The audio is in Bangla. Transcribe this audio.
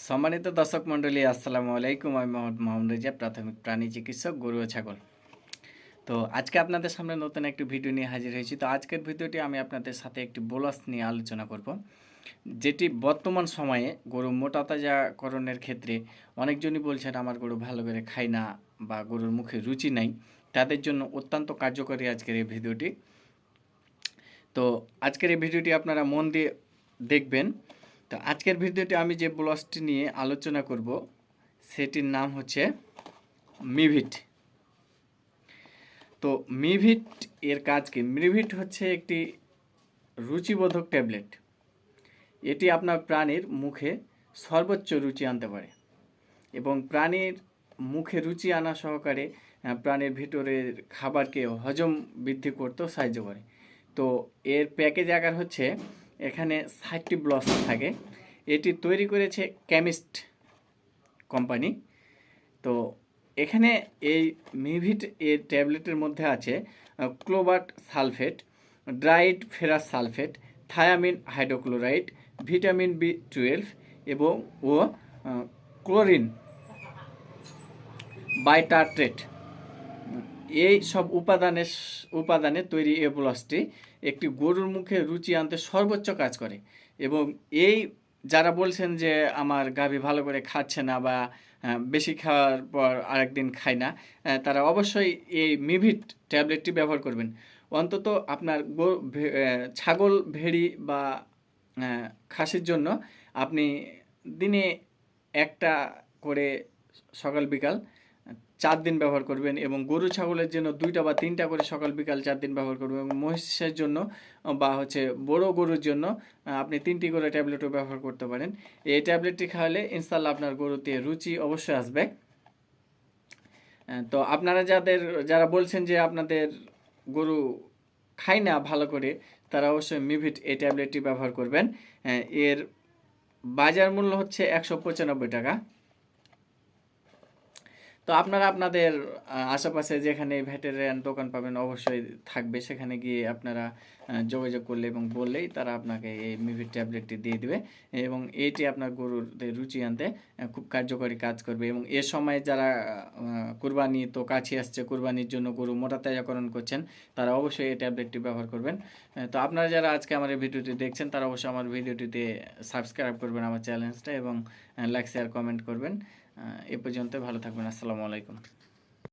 সম্মানিত দর্শক মণ্ডলী, আসসালামু আলাইকুম। আমি মোহাম্মদ রেজা, প্রাথমিক প্রাণী চিকিৎসক, গরু ও ছাগল। তো আজকে আপনাদের সামনে নতুন একটি ভিডিও নিয়ে হাজির হয়েছি। তো আজকের ভিডিওটি আমি আপনাদের সাথে একটি বোলাস নিয়ে আলোচনা করব, যেটি বর্তমান সময়ে গরু মোটা তাজাকরণের ক্ষেত্রে অনেকজনই বলছেন আমার গরু ভালো করে খায় না বা গরুর মুখে রুচি নাই, তাদের জন্য অত্যন্ত কার্যকরী আজকের এই ভিডিওটি। তো আজকের এই ভিডিওটি আপনারা মন দিয়ে দেখবেন। তো আজকের ভিডিওটি আমি যে ব্লগটি নিয়ে আলোচনা করব সেটির নাম হচ্ছে মিভিট। তো মিভিট এর কাজ কি? মিভিট হচ্ছে একটি রুচিবোধক ট্যাবলেট। এটি আপনার প্রাণীর মুখে সর্বোচ্চ রুচি আনতে পারে এবং প্রাণীর মুখে রুচি আনা সহকারে প্রাণীর ভিতরের খাবারকে হজম বৃদ্ধি করতেও সাহায্য করে। তো এর প্যাকেজ আকার হচ্ছে, এখানে 60টি ব্লস থাকে। এটি তৈরি করেছে কেমিস্ট কোম্পানি। তো এখানে এই মিভিট এর ট্যাবলেটের মধ্যে আছে cobalt sulphate, dried ferrous sulphate, thiamine hydrochloride, vitamin B12 এবং ক্লোরিন বাইটার্ট্রেট। এই সব উপাদানে তৈরি এই ব্লসটি একটি গরুর মুখে রুচি আনতে সর্বোচ্চ কাজ করে। এবং এই যারা বলছেন যে আমার গাভী ভালো করে খাচ্ছে না বা বেশি খাওয়ার পর আরেকদিন খায় না, তারা অবশ্যই এই মিভিট ট্যাবলেটটি ব্যবহার করবেন। অন্তত আপনার ছাগল, ভেড়ি বা খাসির জন্য আপনি দিনে একটা করে সকাল বিকাল 4 দিন ব্যবহার করবেন, এবং গরু ছাগলের জন্য 2টা বা 3টা করে সকাল বিকাল 4 দিন ব্যবহার করবেন, এবং মহিষের জন্য বা বড় গরুর জন্য আপনি 3টি করে ট্যাবলেটও ব্যবহার করতে পারেন। এই ট্যাবলেটটি খাওয়ালে ইনশাল্লাহ আপনার গরুতে রুচি অবশ্যই আসবে। তো আপনারা যারা বলছেন যে আপনাদের গরু খায় না ভালো করে, তারা অবশ্যই মিভিট এই ট্যাবলেটটি ব্যবহার করবেন। এর বাজার মূল্য হচ্ছে 195 টাকা। তো আপনারা আপনাদের আশেপাশে যেখানে ভেটেরিয়ান দোকান পাবেন অবশ্যই থাকবে, সেখানে গিয়ে আপনারা যোগাযোগ করলে এবং বললেই তারা আপনাকে এই মিভিট ট্যাবলেটটি দিয়ে দেবে, এবং এটি আপনার গরুর রুচি আনতে খুব কার্যকরী কাজ করবে। এবং এ সময় যারা কুরবানি তো কাছে আসছে, কুরবানির জন্য গরু মোটা তাজাকরণ করছেন, তারা অবশ্যই এই ট্যাবলেটটি ব্যবহার করবেন। তো আপনারা যারা আজকে আমার এই ভিডিওটি দেখছেন, তারা অবশ্যই আমার ভিডিওটিতে সাবস্ক্রাইব করবেন আমার চ্যানেলটা, এবং লাইক শেয়ার কমেন্ট করবেন। এ পর্যন্ত ভালো থাকবেন। আসসালামু আলাইকুম।